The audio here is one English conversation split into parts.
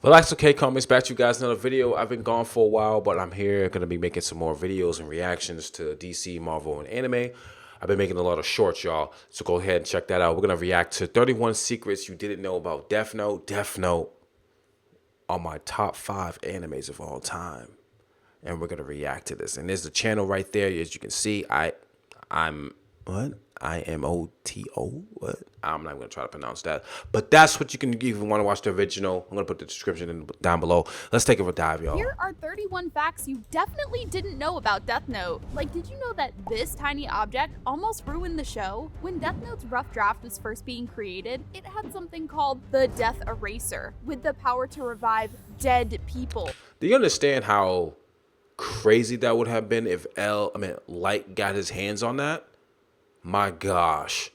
Relax Okay Comics back to you guys another video. I've been gone for a while, but I'm here gonna be making some more videos and reactions to DC, Marvel, and anime. I've been making a lot of shorts, y'all, so go ahead and check that out. We're gonna react to 31 secrets you didn't know about Death Note. Death Note are my top 5 animes of all time, and we're gonna react to this. And there's the channel right there, as you can see. I'm what? IMOTO? What? I'm not gonna try to pronounce that, but that's what you can do if you want to watch the original. I'm gonna put the description down below. Let's take a dive, y'all. Here are 31 facts you definitely didn't know about Death Note. Like, did you know that this tiny object almost ruined the show? When Death Note's rough draft was first being created, it had something called the Death Eraser, with the power to revive dead people. Do you understand how crazy that would have been if Light got his hands on that? My gosh.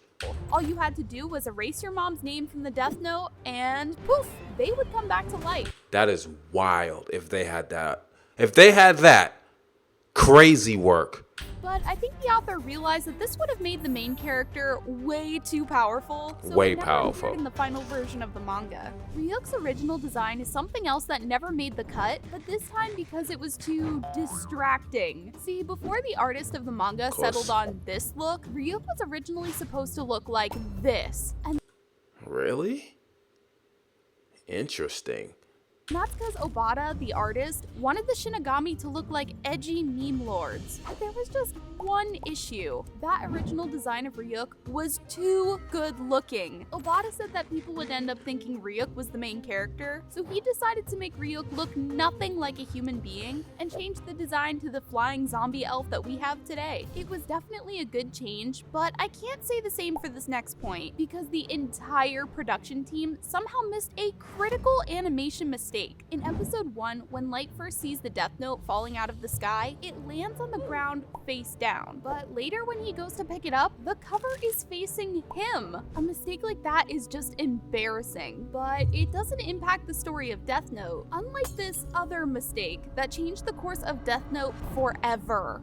All you had to do was erase your mom's name from the Death Note and poof, they would come back to life. That is wild if they had that. If they had that, crazy work. But I think the author realized that this would have made the main character way too powerful. So Way it never powerful. appeared in the final version of the manga. Ryuk's original design is something else that never made the cut, but this time because it was too distracting. See, before the artist of the manga settled on this look, Ryuk was originally supposed to look like this. And Really? Interesting. Natsuka's Obata, the artist, wanted the Shinigami to look like edgy meme lords. But there was just one issue. That original design of Ryuk was too good looking. Obata said that people would end up thinking Ryuk was the main character, so he decided to make Ryuk look nothing like a human being and changed the design to the flying zombie elf that we have today. It was definitely a good change, but I can't say the same for this next point because the entire production team somehow missed a critical animation mistake. In episode 1, when Light first sees the Death Note falling out of the sky, it lands on the ground face down. But later when he goes to pick it up, the cover is facing him. A mistake like that is just embarrassing, but it doesn't impact the story of Death Note, unlike this other mistake that changed the course of Death Note forever.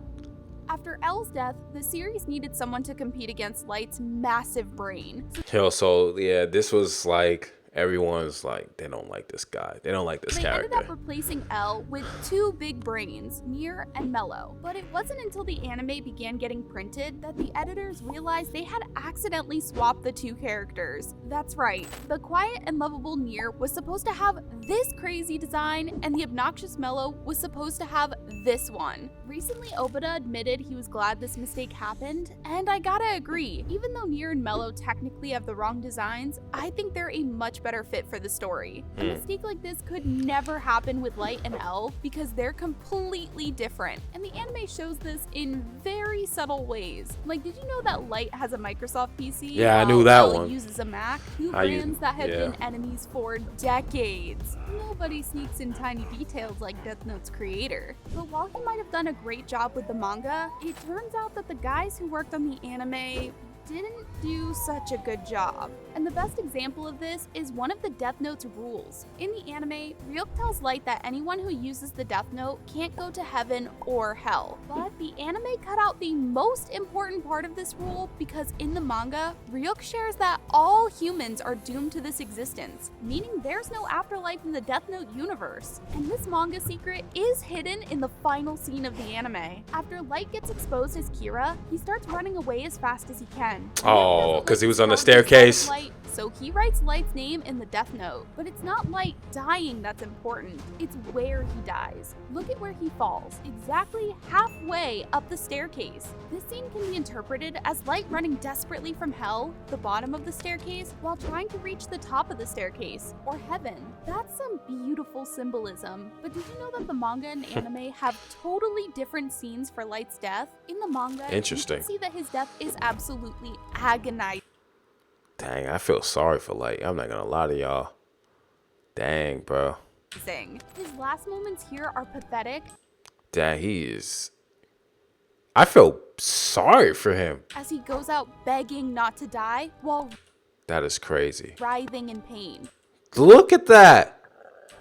After L's death, the series needed someone to compete against Light's massive brain. Yo, so yeah, this was like everyone's like, they don't like this guy. They don't like this character. They ended up replacing L with 2 big brains, Nier and Mello. But it wasn't until the anime began getting printed that the editors realized they had accidentally swapped the 2 characters. That's right, the quiet and lovable Nier was supposed to have this crazy design, and the obnoxious Mello was supposed to have this one. Recently, Obata admitted he was glad this mistake happened, and I gotta agree. Even though Nier and Mello technically have the wrong designs, I think they're a much better fit for the story. A mistake like this could never happen with Light and L because they're completely different, and the anime shows this in very subtle ways. Like, did you know that Light has a Microsoft PC? Yeah, I knew that L one. uses a Mac. 2 brands that have been enemies for decades. Nobody sneaks in tiny details like Death Note's creator. But while he might have done a great job with the manga, it turns out that the guys who worked on the anime didn't do such a good job. And the best example of this is one of the Death Note's rules. In the anime, Ryuk tells Light that anyone who uses the Death Note can't go to heaven or hell. But the anime cut out the most important part of this rule because in the manga, Ryuk shares that all humans are doomed to this existence, meaning there's no afterlife in the Death Note universe. And this manga secret is hidden in the final scene of the anime. After Light gets exposed as Kira, he starts running away as fast as he can. Oh, because he was on the staircase. So he writes Light's name in the Death Note. But it's not Light dying that's important, it's where he dies. Look at where he falls, exactly halfway up the staircase. This scene can be interpreted as Light running desperately from hell, the bottom of the staircase, while trying to reach the top of the staircase, or heaven. That's some beautiful symbolism. But did you know that the manga and anime have totally different scenes for Light's death? In the manga, Interesting. you can see that his death is absolutely agonizing. Dang, I feel sorry for Light. I'm not gonna lie to y'all. Dang, bro. His last moments here are pathetic. Dang, he is. I feel sorry for him. As he goes out begging not to die while That is crazy. writhing in pain. Look at that.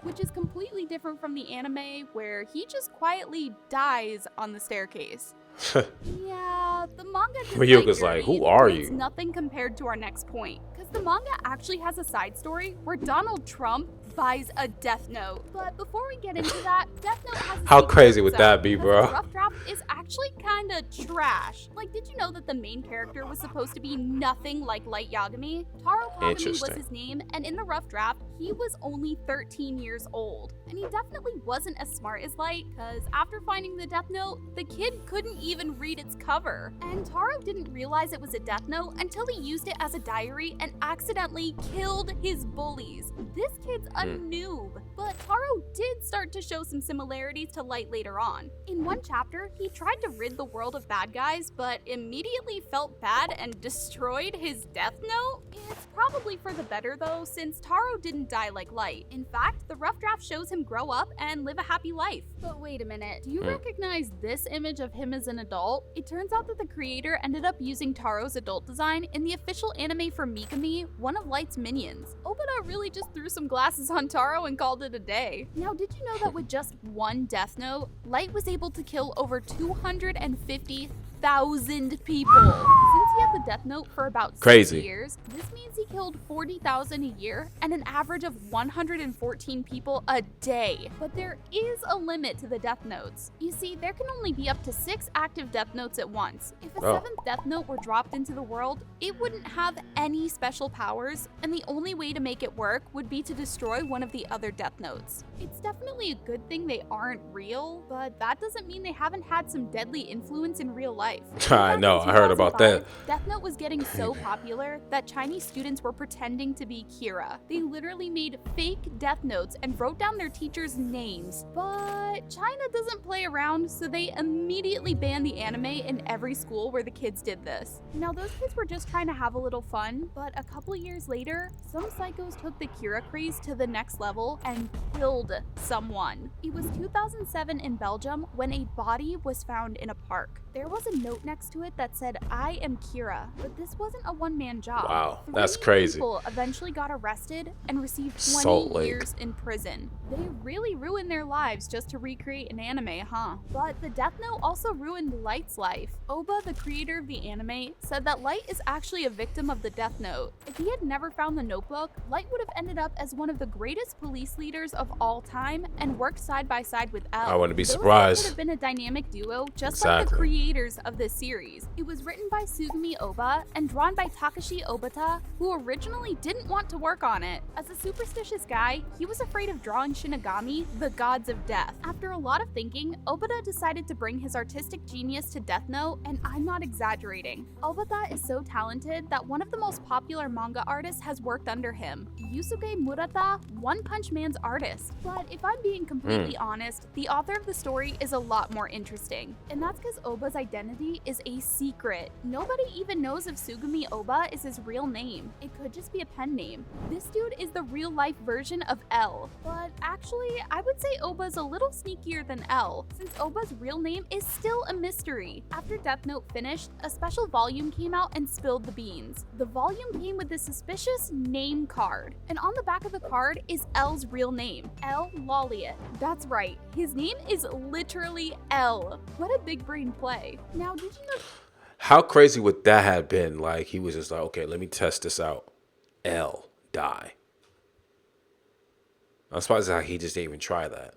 Which is completely different from the anime where he just quietly dies on the staircase. Yeah, the manga Ryuk like, who are it's you? nothing compared to our next point. Because the manga actually has a side story where Donald Trump buys a Death Note. But before we get into that, Death Note has a How secret crazy of would its own, that be, because bro? its rough draft is actually kinda trash. Like, did you know that the main character was supposed to be nothing like Light Yagami? Taro Kagami was Interesting. his name, and in the rough draft, he was only 13 years old. And he definitely wasn't as smart as Light, because after finding the Death Note, the kid couldn't even read its cover. And Taro didn't realize it was a Death Note until he used it as a diary and accidentally killed his bullies. This kid's a noob. But Taro did start to show some similarities to Light later on. In one chapter, he tried to rid the world of bad guys, but immediately felt bad and destroyed his Death Note. It's probably for the better though, since Taro didn't die like Light. In fact, the rough draft shows him grow up and live a happy life. But wait a minute, do you recognize this image of him as an adult? It turns out that the creator ended up using Taro's adult design in the official anime for Mikami, one of Light's minions. Obata really just threw some glasses on Taro and called it a day. Now, did you know that with just one Death Note, Light was able to kill over 250,000 people? Since he had the Death Note for about 6 years, this means he killed 40,000 a year and an average of 114 people a day. But there is a limit to the Death Notes. You see, there can only be up to 6 active Death Notes at once. If a 7th Death Note were dropped into the world, it wouldn't have any special powers, and the only way to make it work would be to destroy one of the other Death Notes. It's definitely a good thing they aren't real, but that doesn't mean they haven't had some deadly influence in real life. I know, I heard about that. Death Note was getting so popular that Chinese students were pretending to be Kira. They literally made fake Death Notes and wrote down their teachers' names. But China doesn't play around, so they immediately banned the anime in every school where the kids did this. Now, those kids were just trying to have a little fun, but a couple years later, some psychos took the Kira craze to the next level and killed someone. It was 2007 in Belgium when a body was found in a park. There was a note next to it that said, "I am Kira," but this wasn't a one-man job. Wow, that's 3 crazy. People eventually got arrested and received 20 Salt Lake. years in prison. They really ruined their lives just to recreate an anime, huh? But the Death Note also ruined Light's life. Oba, the creator of the anime, said that Light is actually a victim of the Death Note. If he had never found the notebook, Light would have ended up as one of the greatest police leaders of all time and worked side by side with L. I wouldn't be Those surprised. would have been a dynamic duo, just like the creators of this series. It was written by Sugumi Oba and drawn by Takashi Obata, who originally didn't want to work on it. As a superstitious guy, he was afraid of drawing Shinigami, the gods of death. After a lot of thinking, Obata decided to bring his artistic genius to Death Note, and I'm not exaggerating. Obata is so talented that one of the most popular manga artists has worked under him, Yusuke Murata, One Punch Man's artist. But if I'm being completely honest, the author of the story is a lot more interesting. And that's because Oba's identity is a secret. Nobody even knows if Sugumi Oba is his real name. It could just be a pen name. This dude is the real life version of L. But actually, I would say Oba's a little sneakier than L, since Oba's real name is still a mystery. After Death Note finished, a special volume came out and spilled the beans. The volume came with a suspicious name card, and on the back of the card is L's real name, L. Loliot. That's right, his name is literally L. What a big brain play. Now, did you know? How crazy would that have been? Like, he was just like, okay, let me test this out. L, die. I'm surprised how he just didn't even try that.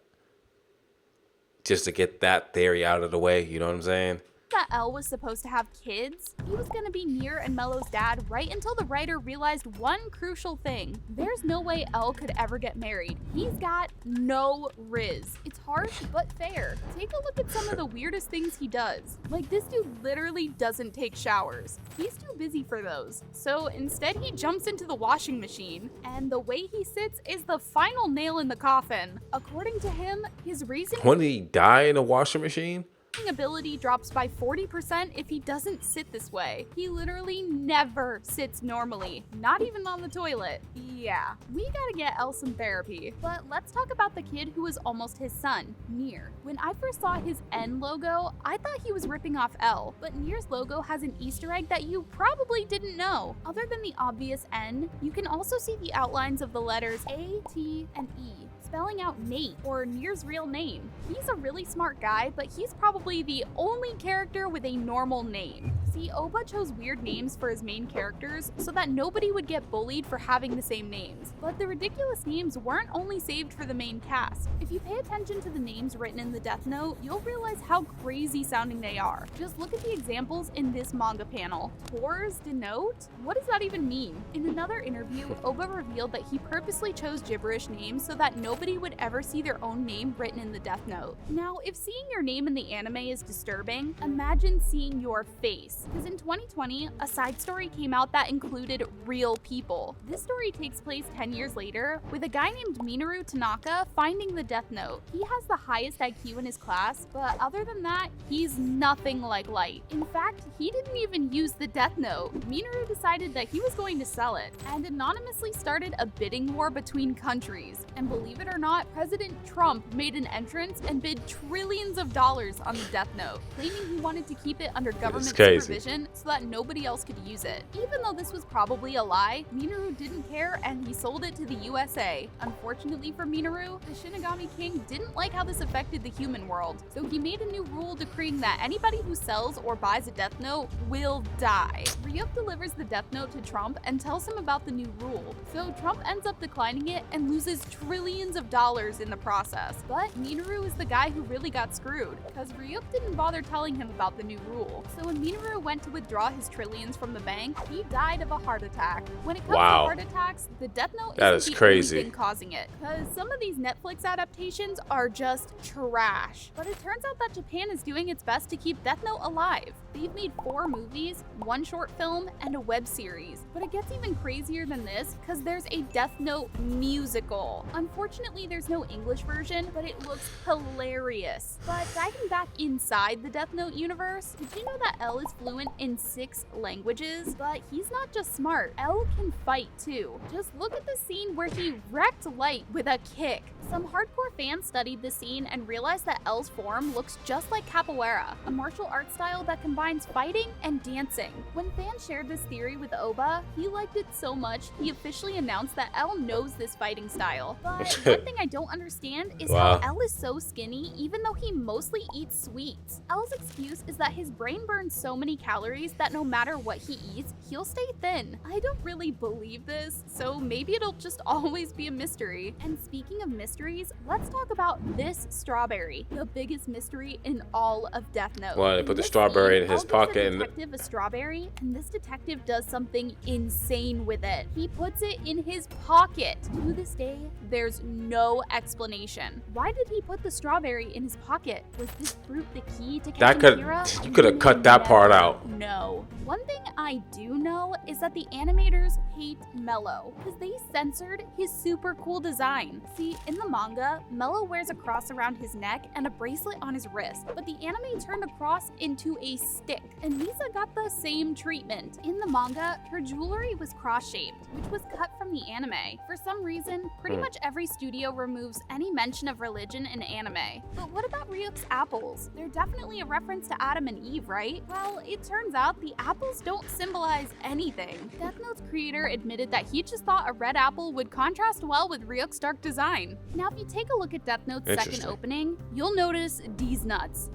Just to get that theory out of the way, you know what I'm saying? That L was supposed to have kids. He was gonna be Nier and Mello's dad right until the writer realized one crucial thing. There's no way L could ever get married. He's got no riz. It's harsh but fair. Take a look at some of the weirdest things he does. Like, this dude literally doesn't take showers. He's too busy for those. So instead he jumps into the washing machine, and the way he sits is the final nail in the coffin. According to him, his reason When did he die in a washing machine? ability drops by 40% if he doesn't sit this way. He literally never sits normally, not even on the toilet. Yeah, we gotta get L some therapy. But let's talk about the kid who was almost his son, Nier. When I first saw his N logo, I thought he was ripping off L, but Nier's logo has an Easter egg that you probably didn't know. Other than the obvious N, you can also see the outlines of the letters A, T, and E, spelling out Nate, or Nier's real name. He's a really smart guy, but he's probably the only character with a normal name. See, Oba chose weird names for his main characters so that nobody would get bullied for having the same names. But the ridiculous names weren't only saved for the main cast. If you pay attention to the names written in the Death Note, you'll realize how crazy sounding they are. Just look at the examples in this manga panel. Tours denote? What does that even mean? In another interview, Oba revealed that he purposely chose gibberish names so that nobody would ever see their own name written in the Death Note. Now, if seeing your name in the anime is disturbing, imagine seeing your face. Because in 2020, a side story came out that included real people. This story takes place 10 years later, with a guy named Minoru Tanaka finding the Death Note. He has the highest IQ in his class, but other than that, he's nothing like Light. In fact, he didn't even use the Death Note. Minoru decided that he was going to sell it, and anonymously started a bidding war between countries. And believe it or not, President Trump made an entrance and bid trillions of dollars on the Death Note, claiming he wanted to keep it under government supervision so that nobody else could use it. Even though this was probably a lie, Minoru didn't care and he sold it to the USA. Unfortunately for Minoru, the Shinigami King didn't like how this affected the human world, so he made a new rule decreeing that anybody who sells or buys a Death Note will die. Ryuk delivers the Death Note to Trump and tells him about the new rule, so Trump ends up declining it and loses trillions of dollars in the process. But Minoru is the guy who really got screwed, because Ryuk didn't bother telling him about the new rule. So when Minoru went to withdraw his trillions from the bank, he died of a heart attack. When it comes to heart attacks, the Death Note isn't the only thing causing it, because some of these Netflix adaptations are just trash. But it turns out that Japan is doing its best to keep Death Note alive. They've made 4 movies, 1 short film, and a web series. But it gets even crazier than this, because there's a Death Note musical. Unfortunately, there's no English version, but it looks hilarious. But diving back inside the Death Note universe, did you know that L is fluent in 6 languages? But he's not just smart, L can fight too. Just look at the scene where he wrecked Light with a kick. Some hardcore fans studied the scene and realized that L's form looks just like capoeira, a martial art style that combines fighting and dancing. When fans shared this theory with Oba, he liked it so much he officially announced that L knows this fighting style. But one thing I don't understand is how L is so skinny even though he mostly eats sweets. L's excuse is that his brain burns so many calories that no matter what he eats, he'll stay thin. I don't really believe this, so maybe it'll just always be a mystery. And speaking of mysteries, let's talk about this strawberry, the biggest mystery in all of Death Note. Well, they put the strawberry in his pocket, and detective a strawberry, and this detective does something insane with it. He puts it in his pocket. To this day, there's no explanation. Why did he put the strawberry in his pocket? Was this fruit the key to catching Kira? You could have cut that part out. No. One thing I do know is that the animators hate Mello because they censored his super cool design. See, in the manga, Mello wears a cross around his neck and a bracelet on his wrist, but the anime turned the cross into a stick, and Misa got the same treatment. In the manga, her jewelry was cross-shaped, which was cut from the anime. For some reason, pretty much every studio removes any mention of religion in anime. But what about Ryuk's apples? They're definitely a reference to Adam and Eve, right? Well, it turns out the apples don't symbolize anything. Death Note's creator admitted that he just thought a red apple would contrast well with Ryuk's dark design. Now, if you take a look at Death Note's second opening, you'll notice these nuts.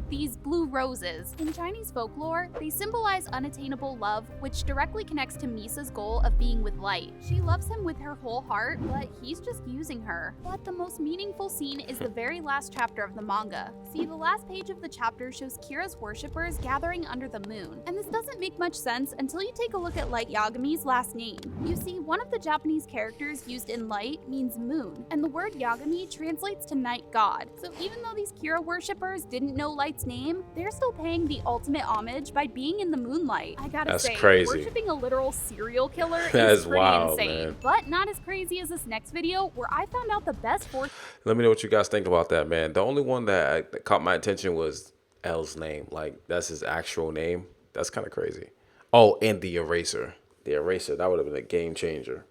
These blue roses. In Chinese folklore, they symbolize unattainable love, which directly connects to Misa's goal of being with Light. She loves him with her whole heart, but he's just using her. But the most meaningful scene is the very last chapter of the manga. See, the last page of the chapter shows Kira's worshippers gathering under the moon. And this doesn't make much sense until you take a look at Light Yagami's last name. You see, one of the Japanese characters used in Light means moon, and the word Yagami translates to night god. So even though these Kira worshippers didn't know Light's name, they're still paying the ultimate homage by being in the moonlight. I gotta say, worshipping a literal serial killer is pretty insane. Man. But not as crazy as this next video where I found out the best fortune. Let me know what you guys think about that, man. The only one that caught my attention was L's name. Like, that's his actual name. That's kind of crazy. Oh, and the eraser. The eraser, that would have been a game changer.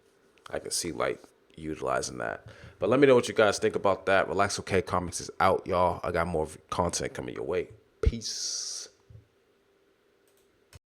I can see, like, utilizing that. But let me know what you guys think about that. Relax OK Comics is out, y'all. I got more content coming your way. Peace.